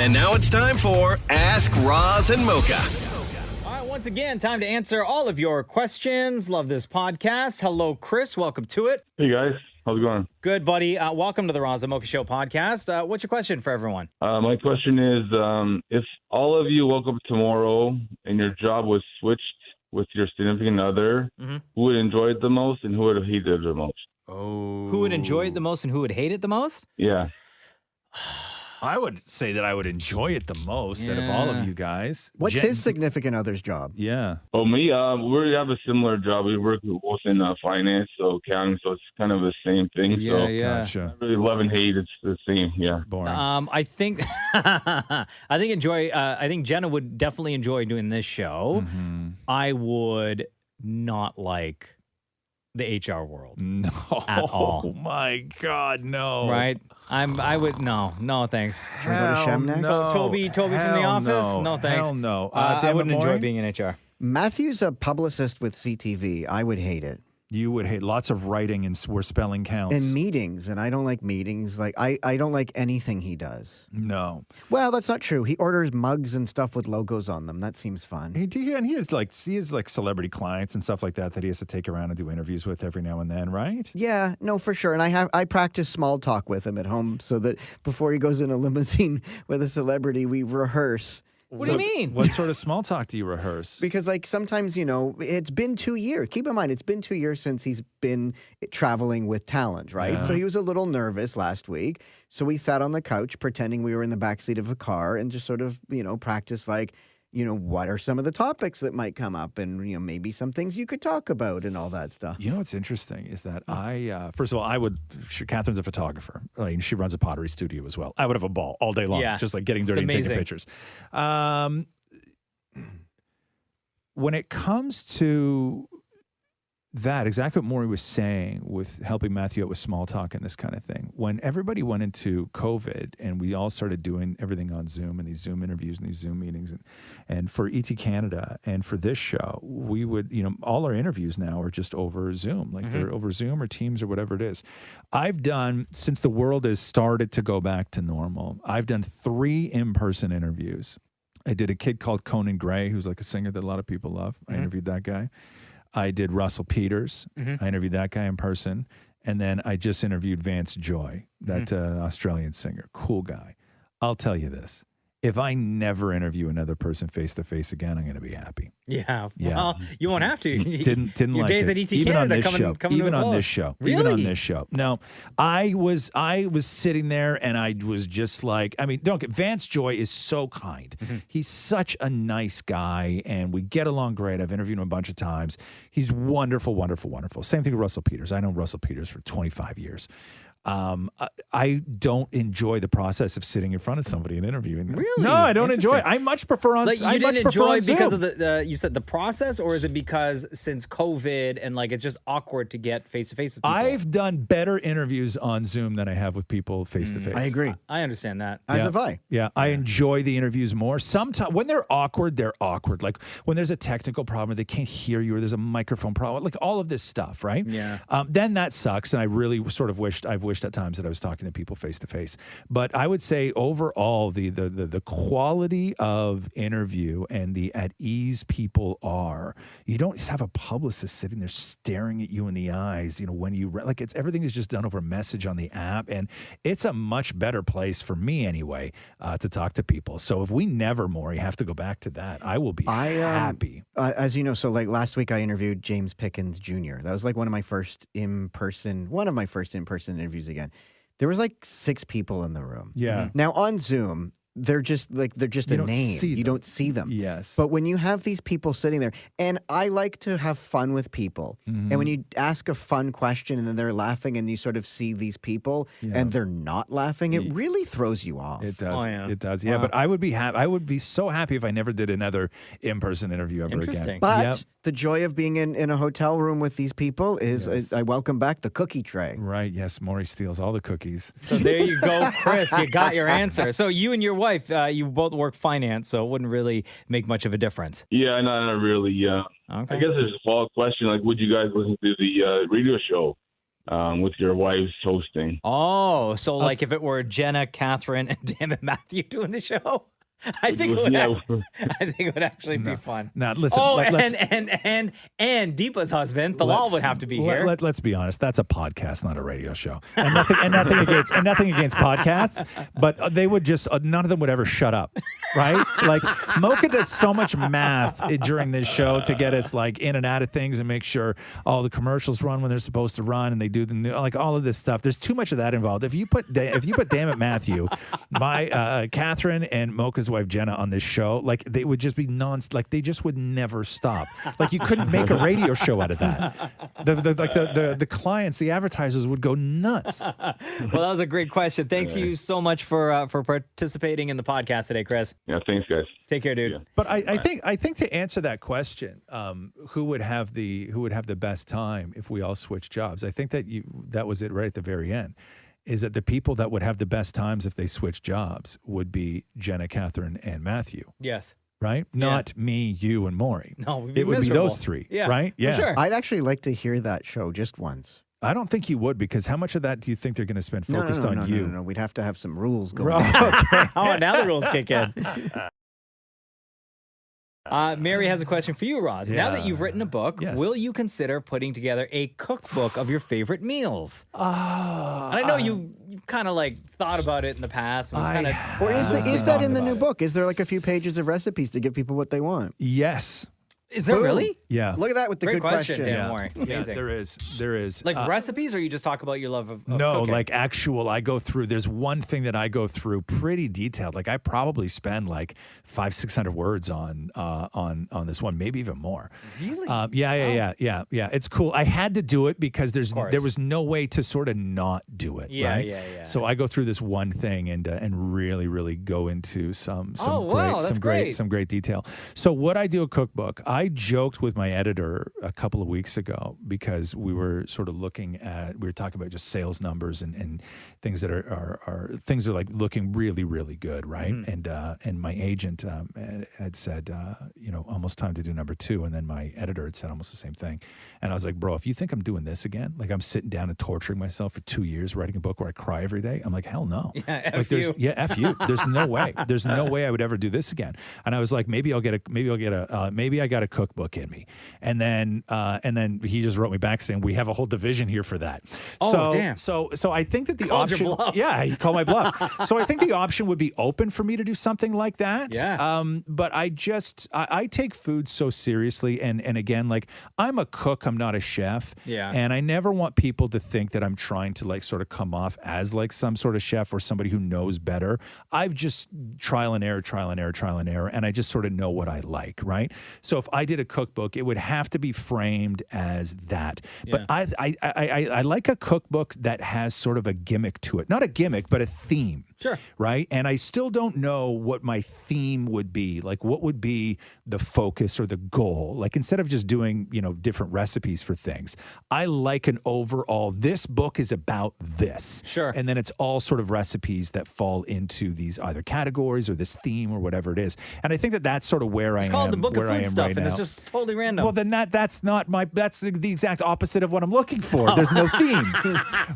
And now it's time for Ask Roz and Mocha. All right, once again, time to answer all of your questions. Love this podcast. Hello, Chris. Welcome to it. Hey guys, how's it going? Good, buddy. Welcome to the Roz and Mocha Show podcast. What's your question for everyone? My question is, if all of you woke up tomorrow and your job was switched with your significant other, who would enjoy it the most and who would hate it the most? Oh. Who would enjoy it the most and who would hate it the most? Yeah. I would say that I would enjoy it the most out of all of you guys. What's his significant other's job? Yeah. Oh, me, we have a similar job. We work both in finance, so accounting, so it's kind of the same thing. So Gotcha. I really love and hate. It's the same. Yeah. Boring. I think I think Jenna would definitely enjoy doing this show. I would not like the HR world. No. At all. Oh my God, no. Right? I would no thanks. Should we go to Shem next? Toby from The Office? No, thanks. Hell no. I wouldn't enjoy being in HR. Matthew's a publicist with CTV. I would hate it. You would hate lots of writing and where spelling counts. And meetings, and I don't like meetings. Like I don't like anything he does. No. Well, that's not true. He orders mugs and stuff with logos on them. That seems fun. He has like celebrity clients and stuff like that he has to take around and do interviews with every now and then, right? Yeah, no, for sure. And I practice small talk with him at home so that before he goes in a limousine with a celebrity, we rehearse. What do you mean? What sort of small talk do you rehearse? Because, like, sometimes, it's been 2 years. Keep in mind, it's been 2 years since he's been traveling with talent, right? Yeah. So he was a little nervous last week. So we sat on the couch pretending we were in the backseat of a car and just sort of, practice, like, what are some of the topics that might come up and, maybe some things you could talk about and all that stuff. You know what's interesting is that first of all, Catherine's a photographer. Like, she runs a pottery studio as well. I would have a ball all day long, just like getting dirty and taking pictures. When it comes to that, exactly what Maury was saying with helping Matthew out with small talk and this kind of thing. When everybody went into COVID and we all started doing everything on Zoom and these Zoom interviews and these Zoom meetings and for ET Canada and for this show, we would, all our interviews now are just over Zoom. Like they're over Zoom or Teams or whatever it is. I've done, since the world has started to go back to normal, I've done 3 in-person interviews. I did a kid called Conan Gray, who's like a singer that a lot of people love. I interviewed that guy. I did Russell Peters. I interviewed that guy in person. And then I just interviewed Vance Joy, that Australian singer. Cool guy. I'll tell you this. If I never interview another person face-to-face again, I'm going to be happy. Yeah. Well, you won't have to. Didn't Your like days it. at ET Even Canada on this show. coming Even to a on close. this show. Really? Even on this show. No, I was sitting there and I was just like, Vance Joy is so kind. He's such a nice guy and we get along great. I've interviewed him a bunch of times. He's wonderful, wonderful, wonderful. Same thing with Russell Peters. I know Russell Peters for 25 years. I don't enjoy the process of sitting in front of somebody and interviewing them. Really? No, I don't enjoy it. I much prefer on. Like, you I much didn't prefer enjoy on Zoom. because of the you said the process, or is it because since COVID and like it's just awkward to get face to face with people? I've done better interviews on Zoom than I have with people face to face. I agree. I understand that. As have I. Yeah, I enjoy the interviews more. Sometimes when they're awkward, they're awkward. Like when there's a technical problem, or they can't hear you, or there's a microphone problem, like all of this stuff, right? Yeah. Then that sucks, and I really sort of wished at times that I was talking to people face to face. But I would say overall, the quality of interview and the at ease people are. You don't just have a publicist sitting there staring at you in the eyes. When you everything is just done over message on the app, and it's a much better place for me anyway to talk to people. So if we never, Maury, have to go back to that, I will be happy. As you know, so like last week I interviewed James Pickens Jr. That was like one of my first in-person interviews again. There was like 6 people in the room. Yeah. Now on Zoom, they're just a name. You don't see them. Yes. But when you have these people sitting there, and I like to have fun with people, and when you ask a fun question and then they're laughing and you sort of see these people and they're not laughing, it really throws you off. It does. Oh, yeah. It does. Yeah, but I would be I would be so happy if I never did another in-person interview ever Interesting. again. But the joy of being in a hotel room with these people is I welcome back the cookie tray. Right. Yes. Maury steals all the cookies. So there you go, Chris. You got your answer. So you and your wife, you both work finance, so it wouldn't really make much of a difference. Yeah, not really. Okay. I guess there's a follow-up question. Like, would you guys listen to the radio show? with your wife's hosting. Oh, so like if it were Jenna, Catherine, and damn it, Matthew doing the show, I think it would actually be fun. Now, listen. Oh, and Deepa's husband, Thalal, would have to be here. Let's be honest. That's a podcast, not a radio show. And nothing against podcasts, but they would just none of them would ever shut up, right? Like Mocha does so much math during this show to get us like in and out of things and make sure all the commercials run when they're supposed to run, and they do like all of this stuff. There's too much of that involved. If you put damn it, Matthew, my Catherine and Mocha's wife Jenna on this show, like they would just be like they just would never stop. Like you couldn't make a radio show out of that. The clients, the advertisers would go nuts. Well, that was a great question. Thanks you so much for participating in the podcast today, Chris. Yeah, thanks, guys. Take care, dude. Yeah. But I think to answer that question, who would have the best time if we all switched jobs? I think that was it right at the very end. Is that the people that would have the best times if they switched jobs would be Jenna, Catherine, and Matthew. Yes. Right? Not me, you, and Maury. No, it would be those three. Yeah, right? Yeah. For sure. I'd actually like to hear that show just once. I don't think you would, because how much of that do you think they're going to spend focused on you? No. We'd have to have some rules going Right. on. Okay. Oh, now the rules kick in. Mary has a question for you, Roz. Now that you've written a book, will you consider putting together a cookbook of your favorite meals? And I know you kind of like thought about it in the past. Or is that in the new book? Is there like a few pages of recipes to give people what they want? Yes. Is there really? Yeah. Look at that with the Great good question. Dan Maury. Amazing. There is. Like recipes, or you just talk about your love of no, cooking? like actual. I go through. There's one thing that I go through pretty detailed. Like I probably spend like 500-600 words on this one, maybe even more. Really? Yeah. It's cool. I had to do it because there was no way to sort of not do it. Yeah, right? yeah. So I go through this one thing and really go into some great detail. So what I do a cookbook. I joked with my editor a couple of weeks ago because we were sort of talking about just sales numbers and things that are things are like looking really good, right? Mm-hmm. And my agent had said, almost time to do number 2, and then my editor had said almost the same thing, and I was like, bro, if you think I'm doing this again, like I'm sitting down and torturing myself for 2 years writing a book where I cry every day, I'm like, hell no. Yeah, F you. There's no way. There's no way I would ever do this again. And I was like, maybe I got a cookbook in me. And then he just wrote me back saying, we have a whole division here for that. Damn. So I think that the Called your option, bluff. yeah, he called my bluff. So I think the option would be open for me to do something like that. Yeah. But I take food so seriously. And again, like I'm a cook, I'm not a chef. Yeah. And I never want people to think that I'm trying to like sort of come off as like some sort of chef or somebody who knows better. I've just trial and error. And I just sort of know what I like. Right. So if I did a cookbook, it would have to be framed as that. But I like a cookbook that has sort of a gimmick to it. Not a gimmick, but a theme. Sure. Right? And I still don't know what my theme would be. Like what would be the focus or the goal? Like instead of just doing, different recipes for things, I like an overall, this book is about this. Sure. And then it's all sort of recipes that fall into these either categories or this theme or whatever it is. And I think that that's sort of where I am. It's called the Book of Food Stuff, right and now. it's just totally random. Well, then that's the exact opposite of what I'm looking for. There's no theme.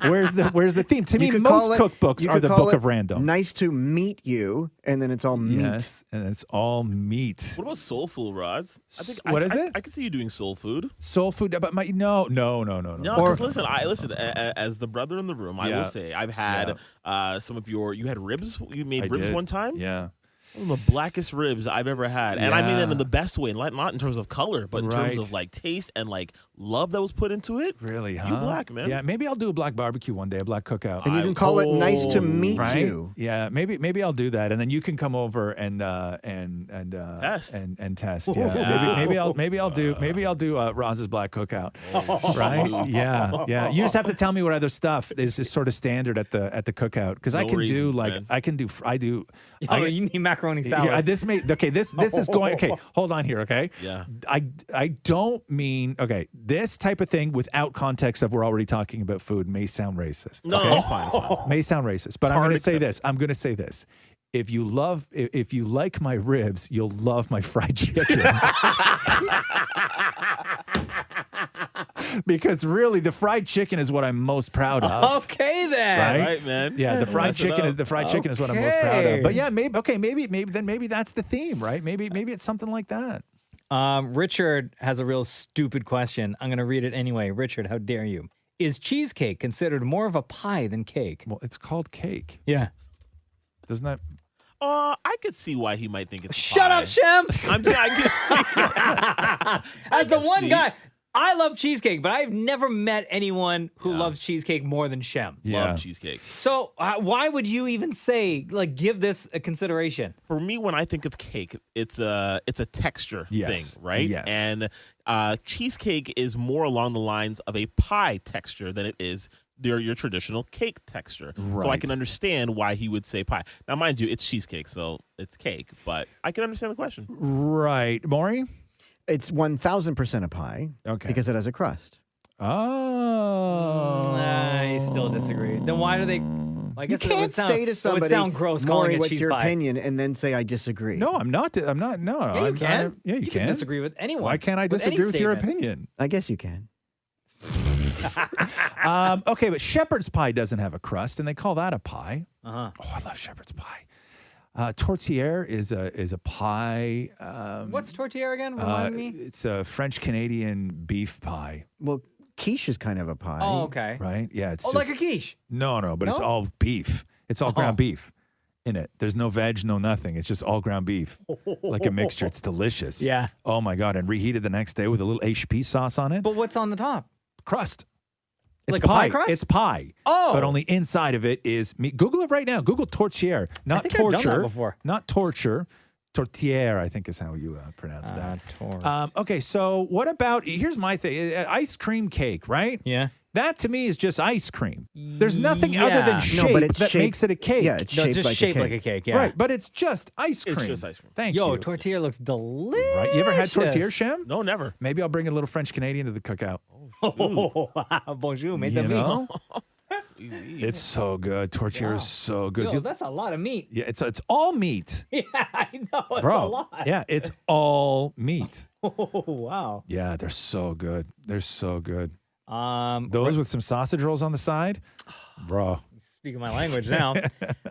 Where's the theme? To me, most cookbooks are the book of random. Nice to meet you, and then it's all meat. Yes, and it's all meat. What about soul food, Roz? What is it? I can see you doing soul food. Soul food, but no. No, because listen, as the brother in the room, I will say I've had some of you had ribs. You made ribs one time. Yeah. One of the blackest ribs I've ever had. And I mean that in the best way, not in terms of color, but in terms of like taste and like love that was put into it. Really, huh? You black, man. Yeah, maybe I'll do a black barbecue one day, a black cookout. And you can call it nice to meet you. Yeah, maybe I'll do that, and then you can come over and test and test. Yeah, maybe I'll do Roz's black cookout. Right? Yeah. You just have to tell me what other stuff is sort of standard at the cookout, because I can do you need macaroni salad. Yeah, this is going. Okay, hold on here. Okay. Yeah. I don't mean this type of thing without context of we're already talking about food may sound racist. No, okay? it's fine. May sound racist, but I'm going to say this. If you like my ribs, you'll love my fried chicken. because really the fried chicken is what I'm most proud of. Okay, then. Right, man. Yeah, the fried chicken is what I'm most proud of. But yeah, maybe that's the theme, right? Maybe it's something like that. Richard has a real stupid question. I'm going to read it anyway. Richard, how dare you? Is cheesecake considered more of a pie than cake? Well, it's called cake. Yeah. Doesn't that? I could see why he might think it's a Shut pie. up, Shem. I'm saying I could see. As the one guy, I love cheesecake, but I've never met anyone who loves cheesecake more than Shem. Love cheesecake. So why would you even say, like, give this a consideration? For me, when I think of cake, it's a texture thing, right? Yes. And cheesecake is more along the lines of a pie texture than it is your traditional cake texture. Right. So I can understand why he would say pie. Now, mind you, it's cheesecake, so it's cake, but I can understand the question. Right, Maury? It's 1,000% a pie. Okay. Because it has a crust. Oh. I still disagree. Then why do they? I You guess it can't would sound, say to somebody, it would sound gross calling Maury, it what's cheese your pie. opinion, and then say I disagree. No, I'm not. No, Yeah, you can. Yeah, you can disagree with anyone. Why can't I with any disagree with your statement. opinion? I guess you can. Okay, but shepherd's pie doesn't have a crust, and they call that a pie. Uh-huh. Oh, I love shepherd's pie. Tortillere is a pie. What's tortilla again? Remind me. It's a French Canadian beef pie, Well, quiche is kind of a pie. Oh, okay. right? Yeah, it's Oh, just, like a quiche. No, but it's No? all beef. It's all Oh. ground beef in it. There's no veg, no nothing. It's just all ground beef, like a mixture. It's delicious. Yeah. Oh my god! And reheated the next day with a little HP sauce on it. But what's on the top? Crust. It's Like a pie crust? It's pie. Oh. But only inside of it is meat. Google it right now. Google tortillere. Not think I've done that torture. before. Not torture. Tortillere, I think is how you pronounce that. Tor- Okay, so what about, here's my thing. Ice cream cake, right? yeah. That to me is just ice cream. There's nothing other Yeah. than No, shape but it's that shaped- makes it a cake. Yeah, it's No, shaped it's just like shaped a like cake. a cake. Yeah. Right, but it's just ice cream. It's just ice cream. Thank Yo, you. tortilla looks delicious. Right. You ever had tortilla, Shem? No, never. Maybe I'll bring a little French Canadian to the cookout. Oh, bonjour, mes You amis. know? It's so good. Tortilla is so good. Yo, Dude, that's a lot of meat. yeah, it's all meat. Yeah, I know. It's Bro. a lot. Yeah, it's all meat. Oh, wow. Yeah, they're so good. They're so good. Um, Those with some sausage rolls on the side, bro. Speaking my language now.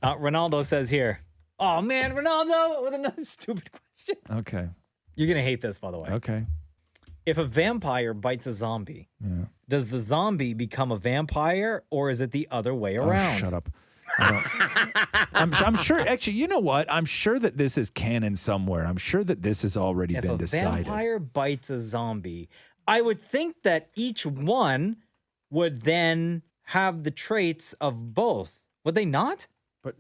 Ronaldo says here, oh, man, Ronaldo, with another stupid question. Okay. You're going to hate this, by the way. Okay. If a vampire bites a zombie, Yeah. does the zombie become a vampire or is it the other way around? Oh, shut up. I'm sure. Actually, you know what? I'm sure that this is canon somewhere. I'm sure that this has already If been a decided. vampire bites a zombie, I would think that each one would then have the traits of both. Would they not? But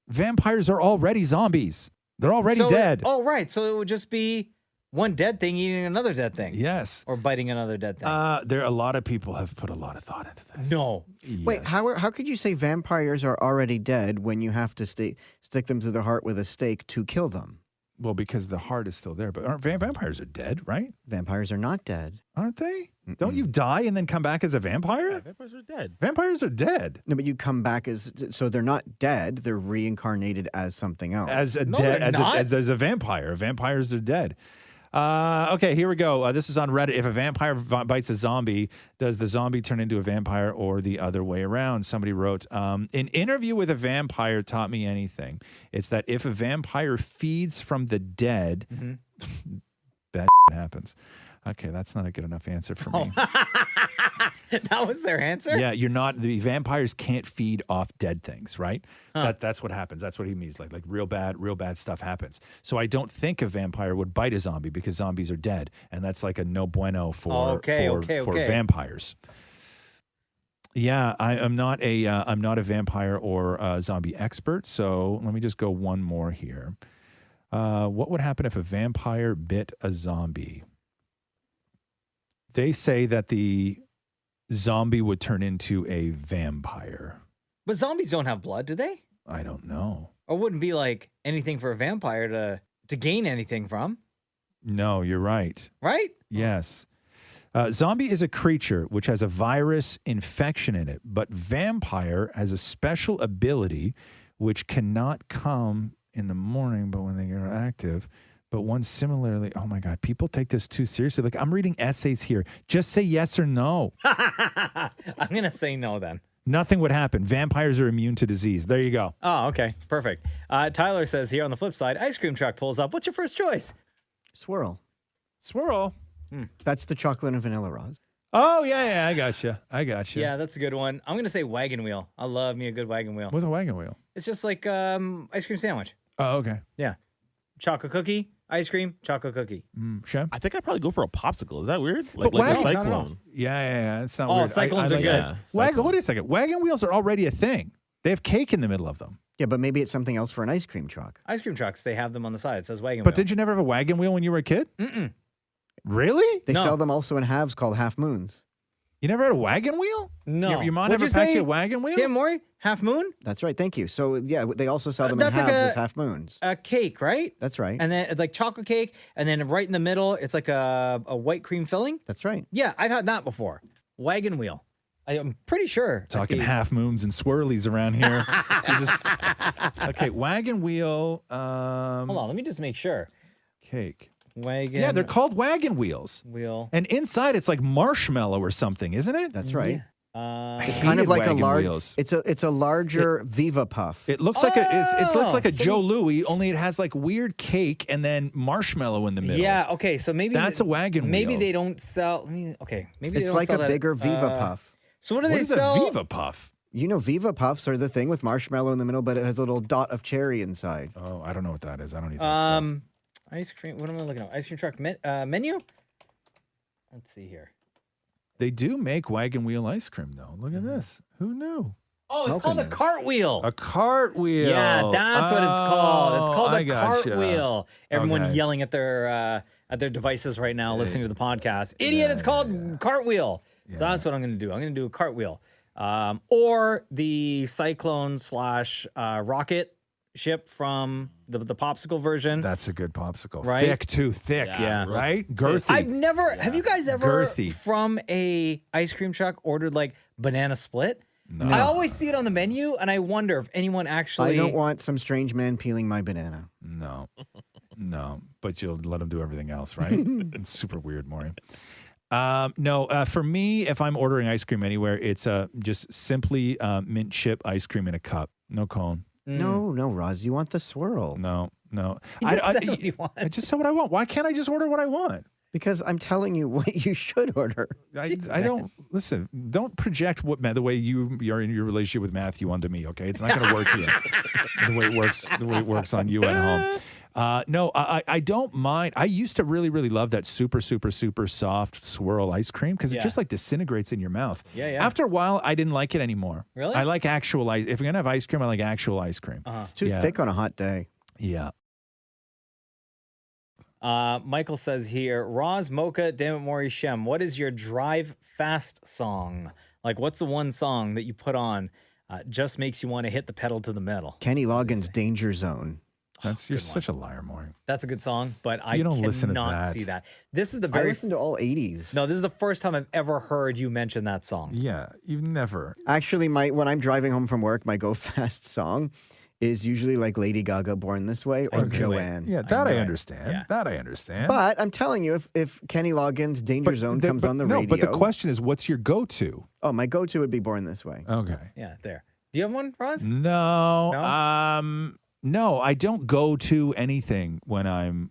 vampires are already zombies. They're already dead. Oh, right. So it would just be one dead thing eating another dead thing. Yes. Or biting another dead thing. There are a lot of people have put a lot of thought into this. No. Wait, how could you say vampires are already dead when you have to stick them through the heart with a stake to kill them? Well, because the heart is still there. But aren't vampires are dead, right? Vampires are not dead. Aren't they? Don't you die and then come back as a vampire? Yeah, vampires are dead. Vampires are dead. No, but you come back so they're not dead. They're reincarnated as something else. As a No, dead, they're as not. there's a vampire. Vampires are dead. Okay, here we go. This is on Reddit. If a vampire bites a zombie, does the zombie turn into a vampire or the other way around? Somebody wrote, an interview with a vampire taught me anything. It's that if a vampire feeds from the dead, bad happens. Okay, that's not a good enough answer for me. That was their answer? Yeah, the vampires can't feed off dead things, right? That's what happens. That's what he means. Like real bad stuff happens. So I don't think a vampire would bite a zombie because zombies are dead. And that's like a no bueno for vampires. Yeah, I'm not a vampire or a zombie expert. So let me just go one more here. What would happen if a vampire bit a zombie? They say that the zombie would turn into a vampire. But zombies don't have blood, do they? I don't know. Or wouldn't be like anything for a vampire to gain anything from, No, you're right. right? Yes. Zombie is a creature which has a virus infection in it, but vampire has a special ability which cannot come in the morning, but when they are active, But one similarly, oh my God, people take this too seriously. Like, I'm reading essays here. Just say yes or no. I'm going to say no then. Nothing would happen. Vampires are immune to disease. There you go. Oh, okay. Perfect. Tyler says here on the flip side, ice cream truck pulls up. What's your first choice? Swirl. Swirl. That's the chocolate and vanilla, Roz. Oh, yeah. I got you. Yeah, that's a good one. I'm going to say wagon wheel. I love me a good wagon wheel. What's a wagon wheel? It's just like ice cream sandwich. Oh, okay. Yeah. Chocolate cookie, ice cream, chocolate cookie. Shem? I think I'd probably go for a popsicle. Is that weird? But Like a wagon- cyclone. Yeah. It's not Oh, weird. cyclones are good. Yeah, Wagon, cyclone. wait a second. Wagon wheels are already a thing. They have cake in the middle of them. Yeah, but maybe it's something else for an ice cream truck. Ice cream trucks, they have them on the side. It says wagon But wheel. did you never have a wagon wheel when you were a kid? Really? They No. sell them also in halves called half moons. You never had a wagon wheel? No. Your mom What'd never you packed say? you a wagon wheel? Dan Maury, half moon, That's right. Thank you. So yeah, they also sell them in that's halves like as half moons. a cake, right? That's right. And then it's like chocolate cake, and then right in the middle, it's like a white cream filling. That's right. Yeah, I've had that before. Wagon wheel. I'm pretty sure. Talking Okay. half moons and swirlies around here. Okay, wagon wheel. Hold on, let me just make sure. Cake. Wagon. Yeah, they're called wagon wheels. wheel. And inside it's like marshmallow or something, isn't it? That's right. I It's kind of hated like a wagon large. wheels. It's a larger Viva Puff. It looks like it looks like a so- Joe Louis, only it has like weird cake and then marshmallow in the middle. Yeah. Okay. So maybe That's a wagon Maybe wheel. they don't sell. Maybe they It's don't like sell a that, bigger Viva Puff. So what do What they is sell? a Viva Puff? You know, Viva Puffs are the thing with marshmallow in the middle, but it has a little dot of cherry inside. Oh, I don't know what that is. I don't eat that stuff. Ice cream. What am I looking at? Ice cream truck menu. Let's see here. They do make wagon wheel ice cream though. Look at this. Who knew? Oh, it's called a Milking it. cartwheel. A cartwheel. Yeah, that's what it's called. It's called I a gotcha. cartwheel. Everyone Okay. yelling at their devices right now, listening to the podcast. Idiot! It's called cartwheel. So that's what I'm going to do. I'm going to do a cartwheel, or the cyclone / rocket ship from the popsicle version. That's a good popsicle. Right? Thick too, thick. Yeah. Right? Girthy. I've never. Have you guys ever Girthy. from a ice cream truck ordered like banana split? No. I always see it on the menu, and I wonder if anyone actually. I don't want some strange man peeling my banana. No. No. But you'll let them do everything else, right? It's super weird, Maury. No, for me, if I'm ordering ice cream anywhere, it's just simply mint chip ice cream in a cup. No cone. No, Roz, you want the swirl. No. He just said what he wants. I just said what I want. Why can't I just order what I want? Because I'm telling you what you should order. I don't listen. Don't project the way you're in your relationship with Matthew onto me. Okay, it's not going to work here. The way it works on you at home. No, I don't mind. I used to really, really love that super, super, super soft swirl ice cream because it just like disintegrates in your mouth. Yeah. After a while, I didn't like it anymore. Really? I like actual ice. If you're gonna have ice cream, I like actual ice cream. It's too thick on a hot day. Yeah. Michael says here, Roz, Mocha, Dammit, Maury, Shem, what is your drive fast song? Like, what's the one song that you put on just makes you want to hit the pedal to the metal? Kenny Loggins' Danger Zone. You're such a liar, Maury. That's a good song, but I You don't listen to cannot that. see that. This is the I very listen to all 80s. no. This is the first time I've ever heard you mention that song. Yeah, you've never. Actually, when I'm driving home from work, my go fast song is usually like Lady Gaga, Born This Way, or knew it. Joanne. Yeah, that I know it. understand. Yeah. That I understand. But I'm telling you, if Kenny Loggins' Danger Zone comes on the radio. But the question is, what's your go-to? Oh, my go-to would be Born This Way. Okay. Yeah, there. Do you have one, Roz? No. No? No, I don't go to anything when I'm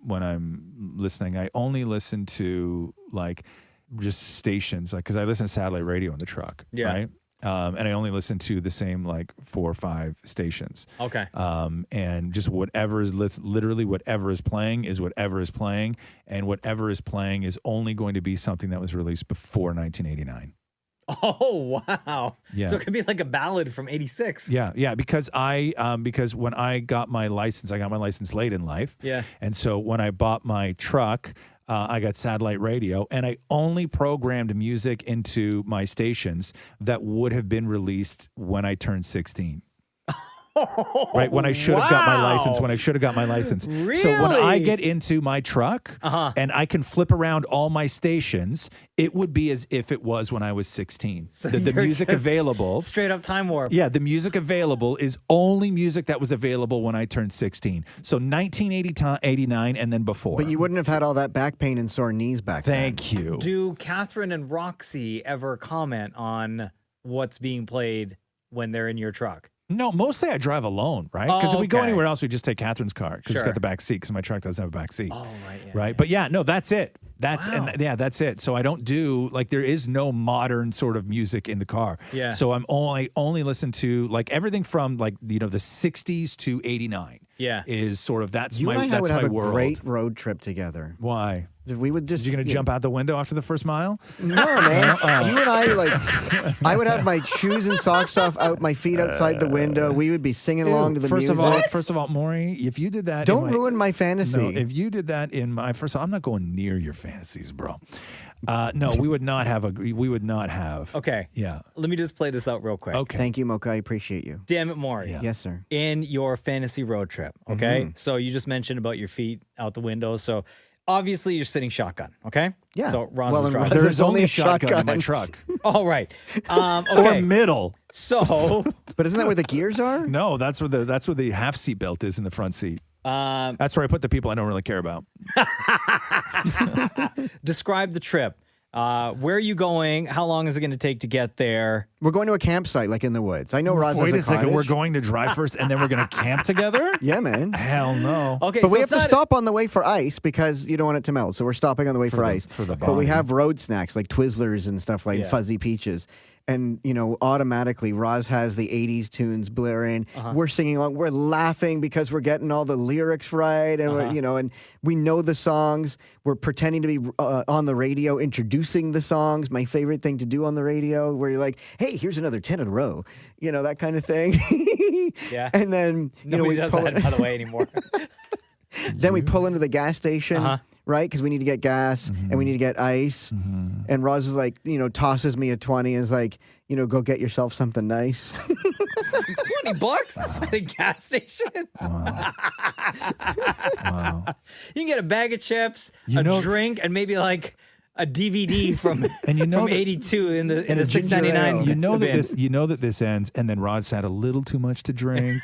listening. I only listen to like just stations, like because I listen to satellite radio in the truck. Yeah. Right. And I only listen to the same like 4 or 5 stations. Okay. And just whatever is literally whatever is playing is whatever is playing, and whatever is playing is only going to be something that was released before 1989. Oh wow. Yeah. So it could be like a ballad from '86. Yeah, because because when I got my license late in life. Yeah. And so when I bought my truck, I got satellite radio, and I only programmed music into my stations that would have been released when I turned 16. Right, when I should have got my license. Really? So when I get into my truck and I can flip around all my stations, it would be as if it was when I was 16. So the you're music just available. Straight up time warp. Yeah, the music available is only music that was available when I turned 16. So 1989 and then before. But you wouldn't have had all that back pain and sore knees back then. Thank you. Do Catherine and Roxy ever comment on what's being played when they're in your truck? No, mostly I drive alone, right? Because if we go okay. anywhere else, we just take Catherine's car because it's Sure. got the back seat because my truck doesn't have a back seat. Oh, right. Yeah, Right. yeah. But yeah, no, that's it. That's Wow. that's it. So I don't do like there is no modern sort of music in the car. Yeah. So I'm only listen to like everything from like the 60s to 89. Yeah. Is sort of that's You my and I that's would my have a world. great road trip together. Why? We would just. Are you going to jump out the window after the first mile? No, man. You and I, like, I would have my shoes and socks off, out my feet outside the window. We would be singing along to the first music. First of all, Maury, if you did that, Don't ruin my fantasy. No, if you did that in my first, I'm not going near your fantasies, bro. No, we would not have Okay. Yeah. Let me just play this out real quick. Okay. Thank you, Mocha. I appreciate you. Damn it, Maury. Yes, sir. In your fantasy road trip, okay? So you just mentioned about your feet out the window. So obviously you're sitting shotgun, okay? Yeah. So Roz Well, is and driving. Roz- There's only a shotgun. shotgun in my truck. Oh, right. Okay. Or middle. So But isn't that where the gears are? No, that's where the half seat belt is in the front seat. um, That's where I put the people I don't really care about. describe the trip. Where are you going? How long is it going to take to get there? We're going to a campsite, like in the woods. I know Roz has Wait a second, cottage. we're going to drive first and then we're going to camp together? Yeah, man. Hell no. Okay, But so we have it's to not- stop on the way for ice because you don't want it to melt. So we're stopping on the way for ice. for the But we body. have road snacks like Twizzlers and stuff like Yeah. Fuzzy Peaches. And, automatically Roz has the 80s tunes blaring. We're singing along. We're laughing because we're getting all the lyrics right. And, and we know the songs. We're pretending to be on the radio, introducing the songs. My favorite thing to do on the radio where you're like, hey, here's another 10 in a row. That kind of thing. Yeah. And then, Nobody we does pull that, by the way, anymore. Then we pull into the gas station, right? Because we need to get gas and we need to get ice. And Roz is like, tosses me a 20 and is like, go get yourself something nice. $20 at a gas station. Wow. You can get a bag of chips, You a know- drink, and maybe like a DVD from And you know from that- '82 in the a ginger ale. $6.99. You know that this ends, and then Rod's had a little too much to drink,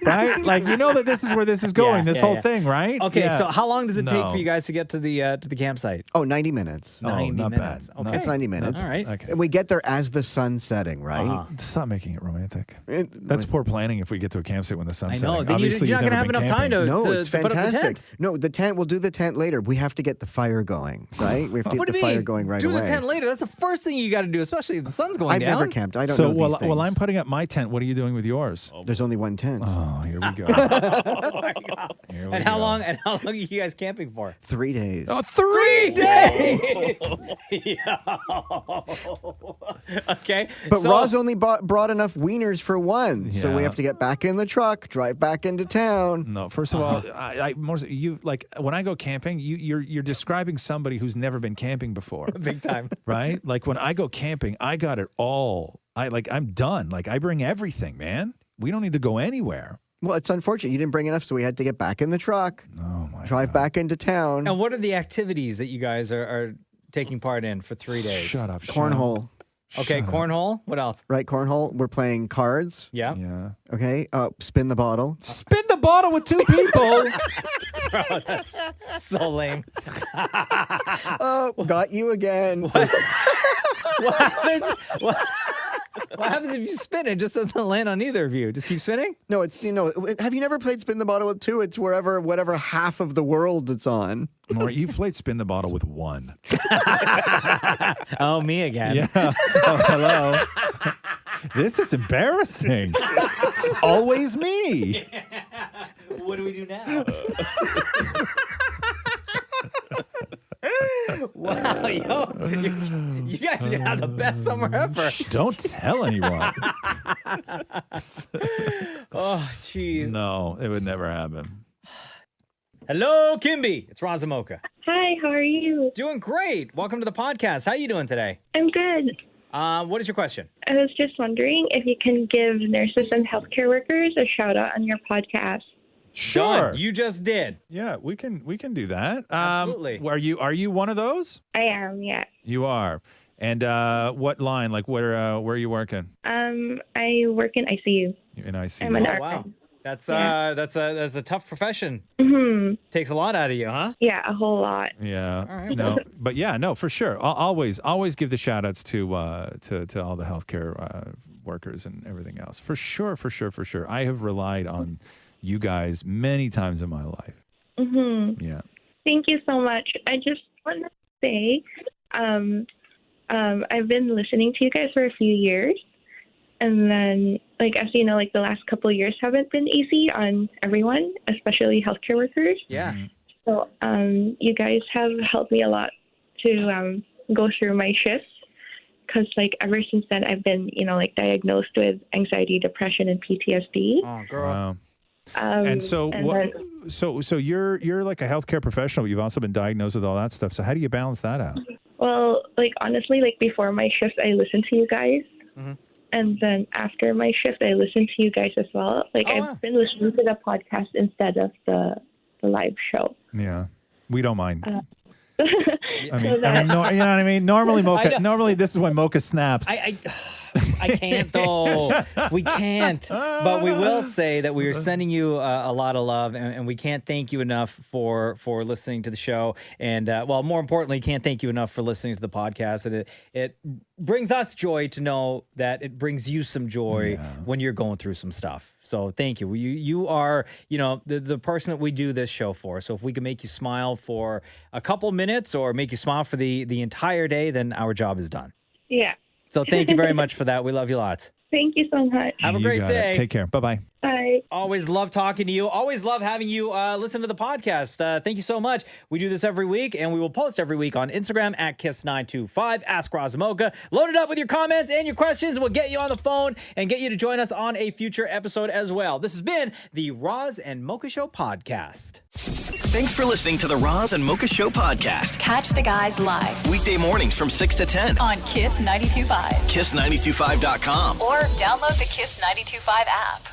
right? Like you know that this is where this is going. This whole thing, right? Okay, Yeah. so how long does it take No. for you guys to get to the campsite? Oh, 90 minutes. Oh, 90 not minutes. bad. Okay. It's 90 minutes. All right. Okay. And we get there as the sun's setting, right? Stop making it romantic. It- That's poor planning if we get to a campsite when the sun's I know. setting. Then Obviously, you're not you've going to never have enough been time camping. to, No, to, it's to put up the fantastic. tent. No, the tent, we'll do the tent later. We have to get the fire going, right? We have to What get do the you fire mean? going right do away. the tent later. That's the first thing you got to do, especially if the sun's going I've down. never camped. I don't So know these while things. I'm putting up my tent, what are you doing with yours? There's only one tent. Oh, here we go. Here we And how go. long? And how long are you guys camping for? 3 days. Oh, 3 days. Okay. But so, Roz only brought enough wieners for one, so we Yeah. have to get back in the truck, drive back into town. No, first of all, you like when I go camping, you're describing somebody who's never been camping before, big time. right? Like when I go camping, I got it all. I'm done. Like I bring everything, man. We don't need to go anywhere. Well, it's unfortunate you didn't bring enough, so we had to get back in the truck, Oh my drive back into town. And what are the activities that you guys are taking part in for 3 days? Shut up. Cornhole, Okay, Shut up. cornhole. What else? right? Cornhole. We're playing cards. Yeah. Yeah. Okay. Spin the bottle. Spin the bottle with 2 people. So lame. Oh, got you again. What happens? What happens if you spin? It just doesn't land on either of you. Just keep spinning. No, it's have you never played Spin the Bottle with 2? It's whatever half of the world it's on. Or you've played spin the bottle with 1. Oh, me again. Yeah. Oh, hello. This is embarrassing. Always me. What do we do now? Wow, yo, you guys can have the best summer ever. Shh, don't tell anyone. Oh, jeez. No, it would never happen. Hello, Kimby. It's Roz Mocha. Hi, how are you? Doing great. Welcome to the podcast. How you doing today? I'm good. What is your question? I was just wondering if you can give nurses and healthcare workers a shout out on your podcast. Sure. Done. You just did. Yeah, we can do that. Absolutely. Are you one of those? I am, yeah. You are. And what line? Like where are you working? I work in ICU. In ICU. I'm an Oh, wow. RN. That's Yeah. that's a tough profession. Mm-hmm. Takes a lot out of you, huh? Yeah, a whole lot. Yeah. All right. No, but yeah, no, for sure. I'll always give the shout outs to all the healthcare workers and everything else. For sure. I have relied on you guys many times in my life. Mm-hmm. Yeah. Thank you so much. I just want to say, I've been listening to you guys for a few years, and then, like, as you know, like the last couple of years haven't been easy on everyone, especially healthcare workers. Yeah. Mm-hmm. So, you guys have helped me a lot to go through my shifts, because, like, ever since then, I've been, like, diagnosed with anxiety, depression, and PTSD. Oh, girl. Wow. And so so you're like a healthcare professional, but you've also been diagnosed with all that stuff. So how do you balance that out? Well, like, honestly, like, before my shift, I listen to you guys. Mm-hmm. And then after my shift, I listen to you guys as well. Like, I've been listening to the podcast instead of the live show. Yeah. We don't mind. I mean, you know what I mean? Normally this is when Mocha snaps. I can't though. We can't. But we will say that we are sending you a lot of love, and we can't thank you enough for listening to the show. And well, more importantly, can't thank you enough for listening to the podcast. And it brings us joy to know that it brings you some joy when you're going through some stuff. So thank you. You are, the person that we do this show for. So if we can make you smile for a couple minutes or make you smile for the entire day, then our job is done. Yeah. So thank you very much for that. We love you lots. Thank you so much. Have a great day. Take care. Bye-bye. Bye. Always love talking to you. Always love having you listen to the podcast. Thank you so much. We do this every week, and we will post every week on Instagram at Kiss925. Ask Roz Mocha. Load it up with your comments and your questions. We'll get you on the phone and get you to join us on a future episode as well. This has been the Roz and Mocha Show podcast. Thanks for listening to the Roz and Mocha Show podcast. Catch the guys live Weekday mornings from 6 to 10. on Kiss 92.5 Kiss925.com. or download the Kiss 92.5 app.